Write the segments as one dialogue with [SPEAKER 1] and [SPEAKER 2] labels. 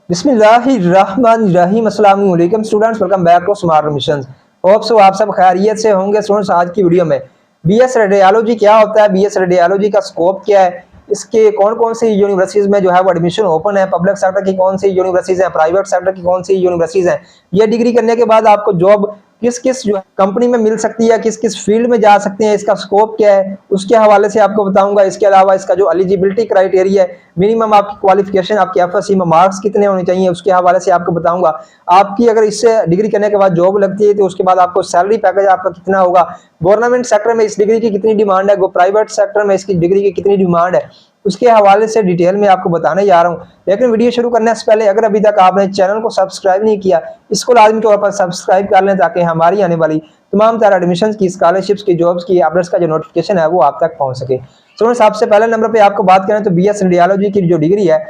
[SPEAKER 1] बिस्मिल्लाहिर्रहमानिर्रहीम। अस्सलाम वालेकुम students, welcome back to smart missions. Hope so आप सब खैरियत से होंगे। स्टूडेंट्स, आज की वीडियो में बीएस रेडियोलॉजी क्या होता है, बीएस रेडियोलॉजी का स्कोप क्या है, इसके कौन कौन सी यूनिवर्सिटीज में जो है वो एडमिशन ओपन है, पब्लिक सेक्टर की कौन सी यूनिवर्सिटीज हैं, प्राइवेट सेक्टर की कौन सी यूनिवर्सिटीज हैं, ये डिग्री करने के बाद आपको जॉब किस किस जो कंपनी में मिल सकती है, किस किस फील्ड में जा सकते हैं, इसका स्कोप क्या है, उसके हवाले से आपको बताऊंगा। इसके अलावा इसका जो एलिजिबिलिटी क्राइटेरिया है, मिनिमम आपकी क्वालिफिकेशन, आपके एफएससी में मार्क्स कितने होने चाहिए, उसके हवाले से आपको बताऊंगा। आपकी अगर इससे डिग्री करने के बाद जॉब लगती है तो उसके बाद आपको सैलरी पैकेज आपका कितना होगा, गवर्नमेंट सेक्टर में इस डिग्री की कितनी डिमांड है, प्राइवेट सेक्टर में इसकी डिग्री की कितनी डिमांड है, उसके हवाले से डिटेल में आपको बताने जा रहा हूं। लेकिन वीडियो शुरू करने से पहले अगर अभी तक आपने चैनल को सब्सक्राइब नहीं किया, इसको लाजमी तौर पर सब्सक्राइब कर लें ताकि हमारी आने वाली तमाम तरह एडमिशन की, स्कॉलरशिप्स की, जॉब्स की अपडेट्स का जो नोटिफिकेशन है वो आप तक पहुंच सके। स्टूडेंट्स, सबसे पहले नंबर पे आपको बात करें तो बीएस रेडियोलॉजी की जो डिग्री है,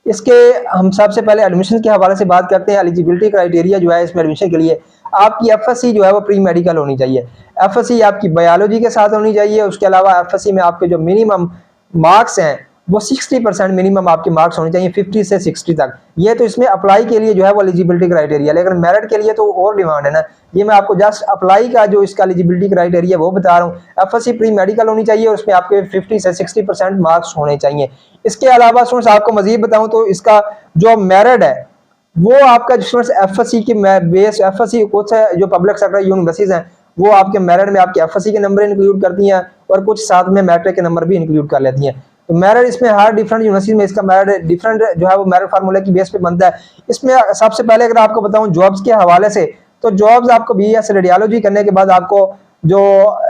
[SPEAKER 1] इसके हम सबसे पहले एडमिशन के हवाले से बात करते हैं। एलिजिबिलिटी क्राइटेरिया जो है इसमें एडमिशन के लिए आपकी एफएससी जो है वो प्री मेडिकल होनी चाहिए। एफएससी आपकी बायोलॉजी के साथ होनी चाहिए। उसके अलावा एफएससी में आपके जो मिनिमम मार्क्स हैं वो 60% मिनिमम आपके मार्क्स होने चाहिए, 50 से 60 तक। ये तो इसमें अप्लाई के लिए जो है वो एलिजिबिलिटी क्राइटेरिया, लेकिन मेरिट के लिए तो और डिमांड है ना। ये मैं आपको जस्ट अप्लाई का जो इसका एलिजिबिलिटी क्राइटेरिया वो बता रहा हूँ। एफएससी प्री मेडिकल होनी चाहिए और उसमें आपके 50 से 60% मार्क्स होने चाहिए। इसके अलावा स्टूडेंट्स आपको मजीद बताऊं तो इसका जो मेरिट है वो आपका एफएससी की बेस, एफएससी कुछ जो पब्लिक सेक्टर यूनिवर्सिटीज हैं वो आपके मेरिट में आपके एफएससी के नंबर इंक्लूड करती हैं और कुछ साथ में मैट्रिक के नंबर भी इंक्लूड कर लेती हैं। तो मेरिट इसमें हर डिफरेंट यूनिवर्सिटी में इसका मेरिट डिफरेंट जो है वो मेरिट फार्मूला की बेस पे बनता है। इसमें सबसे पहले अगर आपको बताऊं जॉब्स के हवाले से, तो जॉब्स आपको बीएस रेडियोलॉजी करने के बाद आपको जो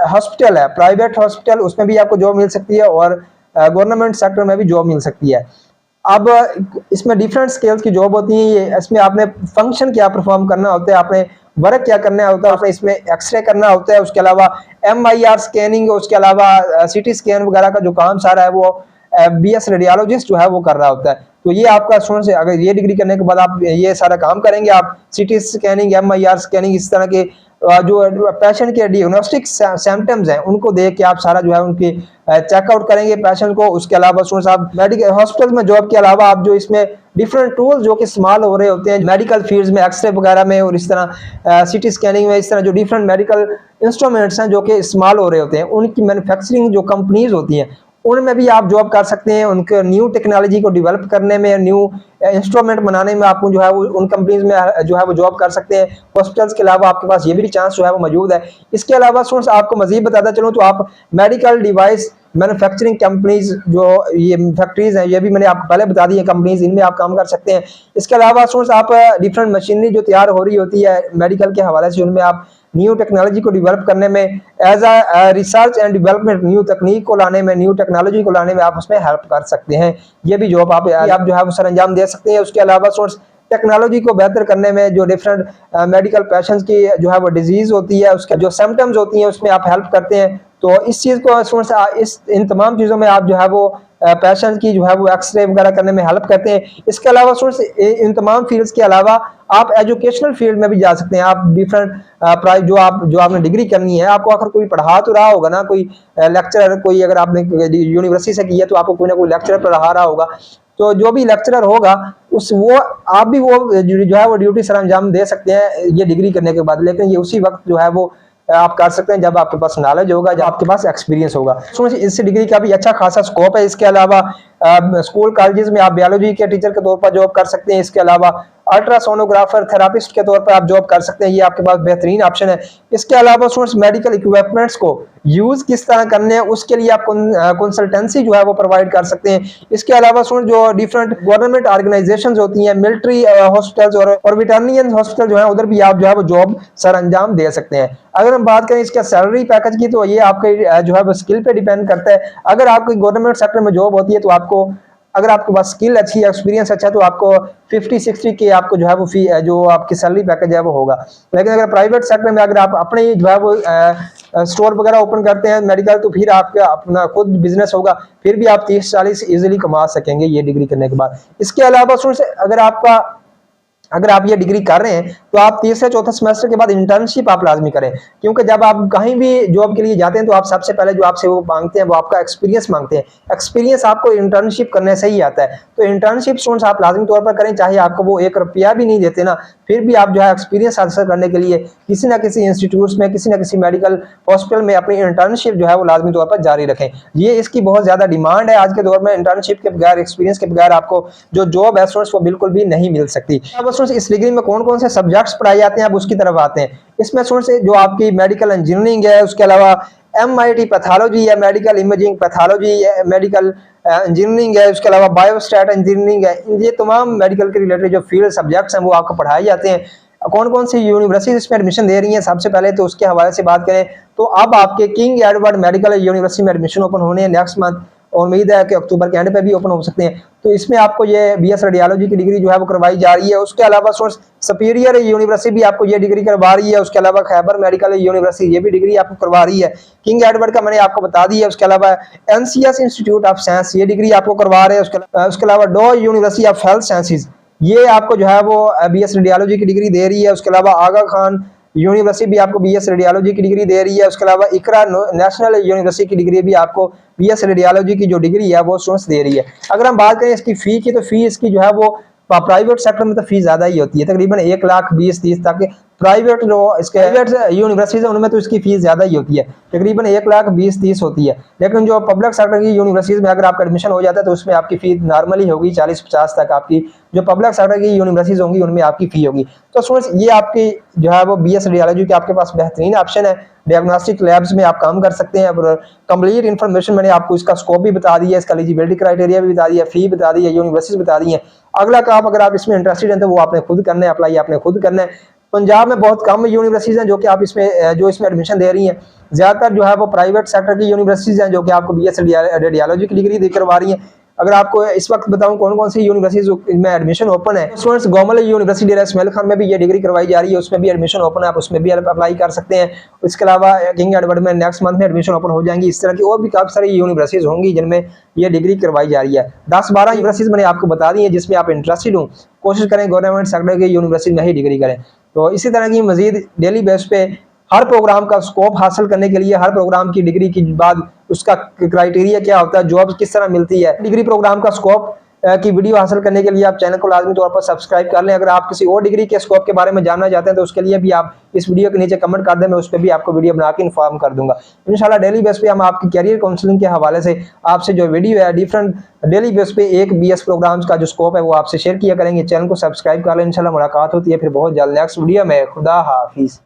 [SPEAKER 1] हॉस्पिटल है, प्राइवेट हॉस्पिटल, उसमें भी आपको जॉब मिल सकती है और गवर्नमेंट सेक्टर में भी जॉब मिल सकती है। अब इसमें डिफरेंट स्केल्स की जॉब होती है। ये इसमें आपने फंक्शन क्या परफॉर्म करना होता है, आपने वर्क क्या करना होता है, आपने इसमें एक्सरे करना होता है, उसके अलावा एमआईआर स्कैनिंग, उसके अलावा सीटी स्कैन वगैरह का जो काम सारा है वो बीएस रेडियोलॉजिस्ट जो है वो कर रहा होता है। तो ये आपका स्टूडेंट से अगर ये डिग्री करने के बाद आप ये सारा काम करेंगे, आप सीटी स्कैनिंग, एमआईआर स्कैनिंग, इस तरह के जो पेशेंट के डिग्नोस्टिक सिम्टम्स हैं उनको देख के आप सारा जो है उनके चेकआउट करेंगे पेशेंट को। उसके अलावा स्टूडेंट्स आप मेडिकल हॉस्पिटल में जॉब के अलावा आप जो इसमें डिफरेंट टूल्स जो कि इस्तेमाल हो रहे होते हैं मेडिकल फील्ड्स में, एक्सरे वगैरह में और इस तरह सीटी स्कैनिंग में, इस तरह जो डिफरेंट मेडिकल इंस्ट्रूमेंट्स हैं जो कि इस्तेमाल हो रहे होते हैं, उनकी मैन्युफैक्चरिंग जो कंपनीज होती हैं उनमें भी आप जॉब कर सकते हैं। उनके न्यू टेक्नोलॉजी को डेवलप करने में, न्यू इंस्ट्रूमेंट बनाने में आप जो है वो उन कंपनीज में जो है वो जॉब कर सकते हैं। हॉस्पिटल्स के अलावा आपके पास ये भी चांस जो है वो मौजूद है। इसके अलावा स्टूडेंट्स आपको मजीद बताता चलूँ तो आप मेडिकल डिवाइस मैन्युफैक्चरिंग कंपनीज जो ये फैक्ट्रीज हैं, ये भी मैंने आपको पहले बता दी है कंपनीज, इनमें आप काम कर सकते हैं। इसके अलावा स्टूडेंट्स आप डिफरेंट मशीनरी जो तैयार हो रही होती है मेडिकल के हवाले से, उनमें आप न्यू टेक्नोलॉजी को डेवलप करने में, as a research and development, new तकनीक को लाने में, न्यू टेक्नोलॉजी को लाने में आप उसमें हेल्प कर सकते हैं। ये भी जॉब आप जो है वो सर अंजाम दे सकते हैं। उसके अलावा सोर्स टेक्नोलॉजी को बेहतर करने में, जो डिफरेंट मेडिकल पेशेंट्स की जो है वो डिजीज होती है, उसके जो सिम्टम्स होती हैं उसमें आप हेल्प करते हैं। तो इस चीज़ को स्टूडेंट्स इन तमाम चीज़ों में आप जो है वो पेशेंट की जो है वो एक्सरे वगैरह करने में हेल्प करते हैं। इसके अलावा स्टूडेंट्स इन तमाम फील्ड्स के अलावा आप एजुकेशनल फील्ड में भी जा सकते हैं। आप डिफरेंट जो आपने डिग्री करनी है, आपको आखिर कोई पढ़ा तो रहा होगा ना, कोई लेक्चरर, कोई अगर आपने यूनिवर्सिटी से की है तो आपको कोई ना कोई लेक्चरर पढ़ा रहा होगा। तो जो भी लेक्चरर होगा वो आप भी वो जो है वो ड्यूटी सर अंजाम दे सकते हैं ये डिग्री करने के बाद। लेकिन ये उसी वक्त जो है वो आप कर सकते हैं जब आपके पास नॉलेज होगा, जब आपके पास एक्सपीरियंस होगा। इस डिग्री का भी अच्छा खासा स्कोप है। इसके अलावा स्कूल कॉलेजेस में आप बायोलॉजी के टीचर के तौर पर जॉब कर सकते हैं। इसके अलावा अल्ट्रासोनोग्राफर, थेरापिस्ट के तौर पर आप जॉब कर सकते हैं। ये आपके पास बेहतरीन ऑप्शन है। इसके अलावा स्टूडेंट्स मेडिकल इक्विपमेंट्स को यूज किस तरह करने हैं उसके लिए आप कंसल्टेंसी जो है वो प्रोवाइड कर सकते हैं। इसके अलावा स्टूडेंट जो डिफरेंट गवर्नमेंट ऑर्गेनाइजेशंस होती हैं, मिलिट्री हॉस्पिटल्स और वेटरनियन हॉस्पिटल जो है उधर भी आप जो है वो जॉब सर अंजाम दे सकते हैं। अगर हम बात करें इसका सैलरी पैकेज की, तो ये आपके जो है वो स्किल पे डिपेंड करता है। अगर आपकी गवर्नमेंट सेक्टर में जॉब होती है तो आपको, अगर आपके पास स्किल अच्छी है, एक्सपीरियंस अच्छा, तो आपको 50-60 के आपको जो है वो फी जो आपकी सैलरी पैकेज है वो होगा। लेकिन अगर प्राइवेट सेक्टर में अगर आप अपने जो है वो स्टोर वगैरह ओपन करते हैं मेडिकल, तो फिर आपका अपना खुद बिजनेस होगा, फिर भी आप 30-40 इजीली कमा सकेंगे ये डिग्री करने के बाद। इसके अलावा अगर आपका अगर आप ये डिग्री कर रहे हैं तो आप तीसरे चौथे सेमेस्टर के बाद इंटर्नशिप आप लाजमी करें, क्योंकि जब आप कहीं भी जॉब के लिए जाते हैं तो आप सबसे पहले जो आपसे वो मांगते हैं वो आपका एक्सपीरियंस मांगते हैं। एक्सपीरियंस आपको इंटर्नशिप करने से ही आता है, तो इंटर्नशिप स्टूडेंट्स आप लाजमी तौर पर करें, चाहे आपको वो 1 रुपया भी नहीं देते ना, फिर भी आप जो है एक्सपीरियंस हासिल करने के लिए किसी ना किसी इंस्टीट्यूट्स में, किसी ना किसी मेडिकल हॉस्पिटल में अपनी इंटर्नशिप जो है वो लाजमी तौर पर जारी रखें। ये इसकी बहुत ज्यादा डिमांड है आज के दौर में। इंटर्नशिप के बगैर, एक्सपीरियंस के बगैर आपको जो जॉब है स्टूडेंट्स वो बिल्कुल भी नहीं मिल सकती। अब स्टूडेंट्स इस डिग्री में कौन कौन से सब्जेक्ट्स पढ़ाए जाते हैं, अब उसकी तरफ आते हैं। इसमें स्टूडेंट्स जो आपकी मेडिकल इंजीनियरिंग है, उसके अलावा MIT पैथोलॉजी है, मेडिकल इमेजिंग पैथोलॉजी है, मेडिकल इंजीनियरिंग है, उसके अलावा बायोस्टैट इंजीनियरिंग है, ये तमाम मेडिकल के रिलेटेड जो फील्ड सब्जेक्ट्स हैं वो आपको पढ़ाए जाते हैं। कौन कौन सी यूनिवर्सिटीज इसमें एडमिशन दे रही हैं, सबसे पहले तो उसके हवाले से बात करें तो अब आपके किंग एडवर्ड मेडिकल यूनिवर्सिटी में एडमिशन ओपन होने हैं नेक्स्ट मंथ, और उम्मीद है कि अक्टूबर के एंड पे भी ओपन हो सकते हैं। तो इसमें आपको ये BS रेडियोलॉजी की डिग्री जो है वो करवाई जा रही है। उसके अलावा सुपीरियर यूनिवर्सिटी भी आपको ये डिग्री करवा रही है। उसके अलावा खैबर मेडिकल यूनिवर्सिटी ये भी डिग्री आपको करवा रही है। किंग एडवर्ड का मैंने आपको बता दी है। उसके अलावा NCS इंस्टीट्यूट ऑफ साइंस ये डिग्री आपको करवा रहे हैं। उसके अलावा Dow university of health sciences ये आपको जो है वो BS रेडियोलॉजी की डिग्री दे रही है। उसके अलावा आगा खान यूनिवर्सिटी भी आपको BS रेडियोलॉजी की डिग्री दे रही है। उसके अलावा इकरा नेशनल यूनिवर्सिटी की डिग्री भी आपको BS रेडियोलॉजी की जो डिग्री है वो स्टूडेंट्स दे रही है। अगर हम बात करें इसकी फी की, तो फी इसकी जो है वो प्राइवेट सेक्टर में तो फीस ज्यादा ही होती है, तकरीबन 1,20,30 तक। प्राइवेट जो इसके प्राइवेट यूनिवर्सिटीज है उनमें तो इसकी फीस ज्यादा ही होती है, तकरीबन 1,20,30 होती है। लेकिन जो पब्लिक सेक्टर की यूनिवर्सिटीज में अगर आपका एडमिशन हो जाता है तो उसमें आपकी फीस नॉर्मली होगी 40-50 तक। आपकी जो पब्लिक सेक्टर की यूनिवर्सिटीज होंगी उनमें आपकी फी होगी। तो स्टूडेंट्स ये आपकी जो है वो BS रेडियोलॉजी के आपके पास बेहतरीन ऑप्शन है। डायग्नोस्टिक लैब्स में आप काम कर सकते हैं। कंप्लीट इन्फॉर्मेशन मैंने आपको इसका स्कोप भी बता दिया है, इसका एलिजिबिलिटी क्राइटेरिया भी बता दिया, फी बता दी है, यूनिवर्सिटीज बता दी है। अगला काम अगर आप इसमें इंटरेस्टेड हैं तो वो आपने खुद करना है, अप्लाई आपने खुद करना है। पंजाब में बहुत कम यूनिवर्सिटीज हैं जो कि आप इसमें एडमिशन दे रही हैं। ज्यादातर जो है वो प्राइवेट सेक्टर की यूनिवर्सिटीज हैं जो कि आपको BS रेडियोलॉजी की डिग्री करवा रही हैं। अगर आपको इस वक्त बताऊं कौन कौन सी यूनिवर्सिटीज में एडमिशन ओपन है, स्टूडेंट्स गोमल यूनिवर्सिटी डेरा इस्माइल खान में भी ये डिग्री करवाई जा रही है, उसमें भी एडमिशन ओपन है, आप उसमें भी अप्लाई कर सकते हैं। इसके अलावा किंग एडवर्ड में नेक्स्ट मंथ में एडमिशन ओपन हो जाएंगी। इस तरह की और भी काफी सारी यूनिवर्सिटीज होंगी जिनमें ये डिग्री करवाई जा रही है। 10-12 यूनिवर्सिटीज मैंने आपको बता दी है जिसमें आप इंटरेस्टेड हो। कोशिश करें गवर्नमेंट सेक्टर की यूनिवर्सिटी में ही डिग्री करें। तो इसी तरह की मजीद डेली बेस पे हर प्रोग्राम का स्कोप हासिल करने के लिए, हर प्रोग्राम की डिग्री के बाद उसका क्राइटेरिया क्या होता है, जॉब किस तरह मिलती है, डिग्री प्रोग्राम का स्कोप की वीडियो हासिल करने के लिए आप चैनल को लाजमी तौर पर सब्सक्राइब कर लें। अगर आप किसी और डिग्री के स्कोप के बारे में जानना चाहते हैं तो उसके लिए भी आप इस वीडियो के नीचे कमेंट कर दें, मैं उस पर भी आपको वीडियो बना के इन्फॉर्म कर दूंगा। इंशाल्लाह डेली बेस पे हम आपकी कैरियर काउंसलिंग के हवाले से आपसे जो वीडियो है डिफरेंट डेली बेस पे एक BS प्रोग्राम्स का जो स्कोप है वो आपसे शेयर किया करेंगे। चैनल को सब्सक्राइब कर लें। इंशाल्लाह मुलाकात होती है फिर बहुत जल्द नेक्स्ट वीडियो में। खुदा हाफिज।